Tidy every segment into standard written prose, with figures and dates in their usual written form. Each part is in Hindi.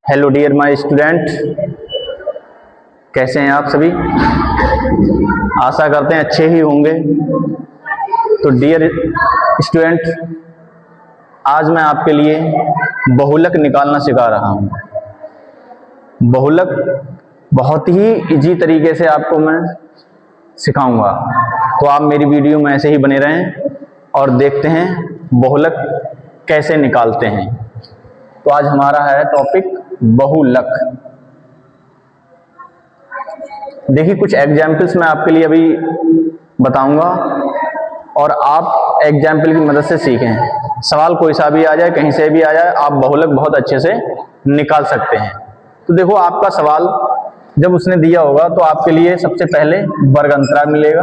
हेलो डियर माय स्टूडेंट, कैसे हैं आप सभी। आशा करते हैं अच्छे ही होंगे। तो डियर स्टूडेंट, आज मैं आपके लिए बहुलक निकालना सिखा रहा हूं। बहुलक बहुत ही इजी तरीके से आपको मैं सिखाऊंगा, तो आप मेरी वीडियो में ऐसे ही बने रहें और देखते हैं बहुलक कैसे निकालते हैं। तो आज हमारा है टॉपिक बहुलक। देखिए, कुछ एग्जाम्पल्स मैं आपके लिए अभी बताऊंगा और आप एग्जाम्पल की मदद से सीखें। सवाल कोई सा भी आ जाए, कहीं से भी आ जाए, आप बहुलक बहुत अच्छे से निकाल सकते हैं। तो देखो, आपका सवाल जब उसने दिया होगा तो आपके लिए सबसे पहले वर्ग अंतराल मिलेगा।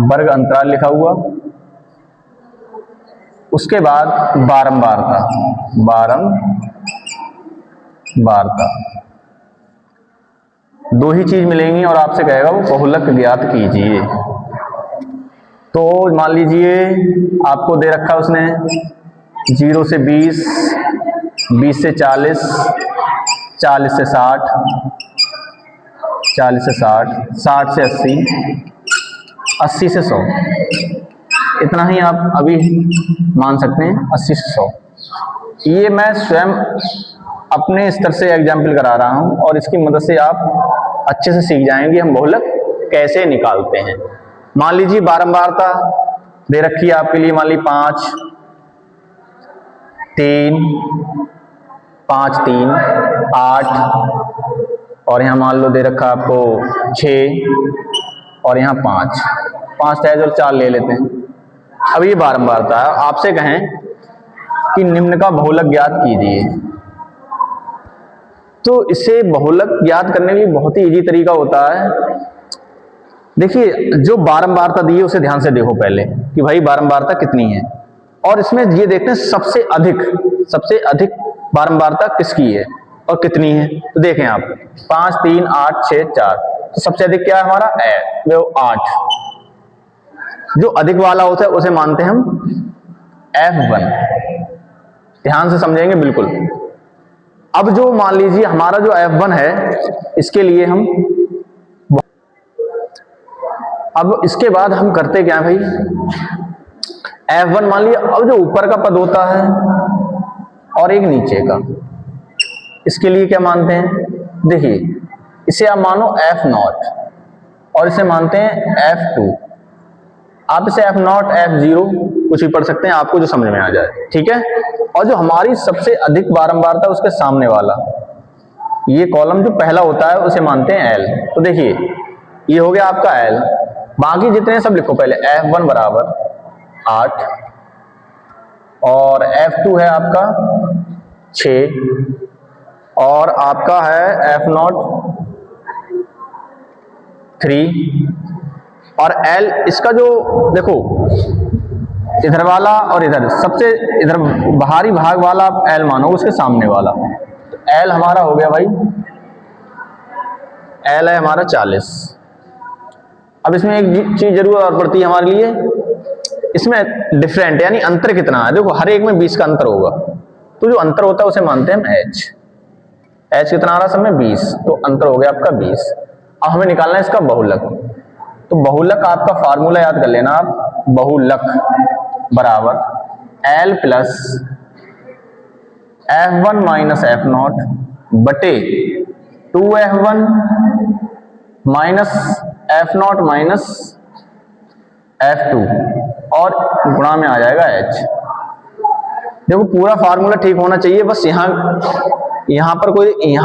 वर्ग अंतराल लिखा हुआ, उसके बाद बारंबारता। बारंबारता दो ही चीज मिलेंगी और आपसे कहेगा वो बहुलक ज्ञात कीजिए। तो मान लीजिए आपको दे रखा उसने 0 से 20, 20 से 40, 40 से 60, 40 से 60, 60 से 80, 80 से 100। इतना ही आप अभी मान सकते हैं, 80 से 100। ये मैं स्वयं अपने स्तर से एग्जाम्पल करा रहा हूं और इसकी मदद से आप अच्छे से सीख जाएंगे हम बहुलक कैसे निकालते हैं। मान लीजिए बारंबारता दे रखी है आपके लिए, मान ली 5, 3, 5, 3, 8 और यहाँ मान लो दे रखा आपको 6 और यहाँ 5, 5 था, 4 ले लेते हैं। अब ये बारंबारता है, आपसे कहें कि निम्न का बहुलक ज्ञात कीजिए। तो इसे बहुलक ज्ञात करने के लिए बहुत ही इजी तरीका होता है। देखिए, जो बारंबारता दी है उसे ध्यान से देखो पहले कि भाई बारंबारता कितनी है, और इसमें ये देखते हैं सबसे अधिक बारंबारता किसकी है और कितनी है। तो देखें आप, 5, 3, 8, 6, 4, तो सबसे अधिक क्या है हमारा, वो 8। जो अधिक वाला होता है उसे मानते हैं हम F1। ध्यान से समझेंगे बिल्कुल। अब जो मान लीजिए हमारा जो F1 है, इसके लिए हम अब इसके बाद हम करते क्या है भाई, F1 मान लिया। अब जो ऊपर का पद होता है और एक नीचे का, इसके लिए क्या मानते हैं, देखिए इसे आप मानो F0 और इसे मानते हैं F2। आप इसे F0, F0 कुछ भी पढ़ सकते हैं, आपको जो समझ में आ जाए, ठीक है। और जो हमारी सबसे अधिक बारंबारता उसके सामने वाला ये कॉलम जो पहला होता है उसे मानते हैं L। तो देखिए ये हो गया आपका L। बाकी जितने सब लिखो पहले। F1 बराबर 8 और F2 है आपका 6 और आपका है F0 3 और L। इसका जो देखो इधर वाला और इधर सबसे इधर बाहरी भाग वाला आप L मानो, उसके सामने वाला। तो L हमारा हो गया भाई, L है हमारा 40। अब इसमें एक चीज जरूर और पड़ती है हमारे लिए, इसमें डिफरेंट यानी अंतर कितना है। देखो हर एक में 20 का अंतर होगा, तो जो अंतर होता है उसे मानते हैं हम H। H कितना आ रहा है सब में 20, तो अंतर हो गया आपका 20। अब हमें निकालना है इसका बहुलक। तो बहुलक आपका फार्मूला याद कर लेना आप, बहुलक बराबर L plus F1 minus F0 बटे 2F1 minus F0 minus F2 और गुणा में आ जाएगा H। देखो पूरा फार्मूला ठीक होना चाहिए, बस यहाँ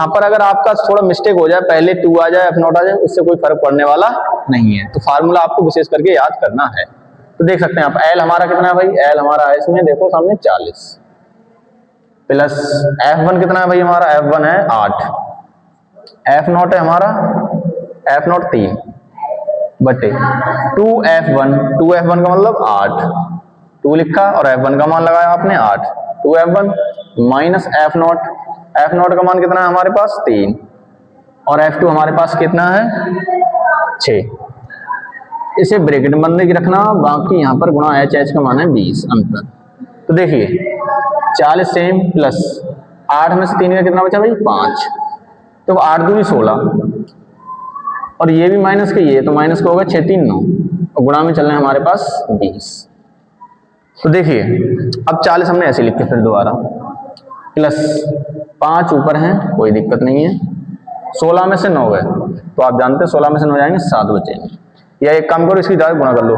पर अगर आपका थोड़ा मिस्टेक हो जाए, पहले 2 आ जाए F0 आ जाए, उससे कोई फर्क पड़ने वाला नहीं है। तो फार्मूला आपको विशेष करके याद करना है। तो देख सकते हैं आप, L हमारा कितना है भाई, L हमारा है इसमें देखो सामने 40 प्लस F1 कितना है भाई हमारा, F1 है 8, F0 है हमारा F0 3 बटे 2F1 का मतलब 8, 2 लिखा और F1 का मान लगाया आपने 8, 2F1 माइनस F0 का मान कितना है हमारे पास 3 और F2 हमारे पास कितना है 6। इसे ब्रैकेट में बंद रखना, बाकी यहाँ पर गुणा H का मान है 20 अंतर। तो देखिए 40 सेम प्लस 8 में से 3 का कितना बचा भाई 5, तो 8 दूनी 16, और ये भी माइनस के, ये तो माइनस का होगा 6 3 9, और गुणा में चल रहे हैं हमारे पास 20। तो देखिए अब 40 हमने ऐसे लिख के फिर दोबारा प्लस 5 ऊपर हैं, कोई दिक्कत नहीं है, 16 में से 9 गए तो आप जानते हैं 16 में से 9 जाएंगे 7 बचेंगे, या एक काम करो इसकी डायरेक्ट गुणा कर लो,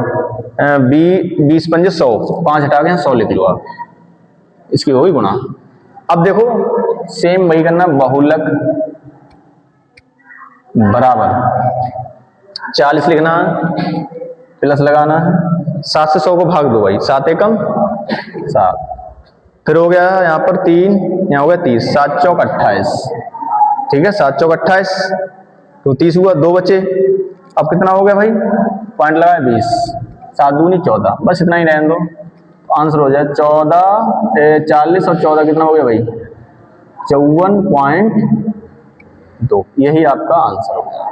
20 पंजे 100, 5 हटा के 100 लिख लो आप, इसकी होगी गुणा। अब देखो सेम वही करना, बहुलक बराबर 40 लिखना है, प्लस लगाना है, 7 से 100 को भाग दो भाई, 7 एकम 7, फिर हो गया यहाँ पर 3, यहाँ हो गया 30, 7 चौक 28, ठीक है 7 चौक 28, तो 30 हुआ, 2 बचे, अब कितना हो गया भाई, पॉइंट लगाए 20, 7 दूनी 14, बस इतना ही रहने दो, तो आंसर हो जाए 40 और 14 कितना हो गया भाई 54.2, यही आपका आंसर होगा।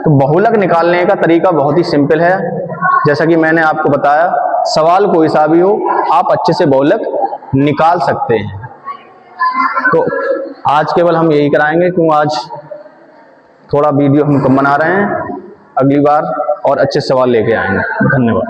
तो बहुलक निकालने का तरीका बहुत ही सिंपल है, जैसा कि मैंने आपको बताया, सवाल कोई सा भी हो आप अच्छे से बहुलक निकाल सकते हैं। तो आज केवल हम यही कराएंगे, क्यों आज थोड़ा वीडियो हम कम बना रहे हैं, अगली बार और अच्छे सवाल लेके आएंगे। धन्यवाद।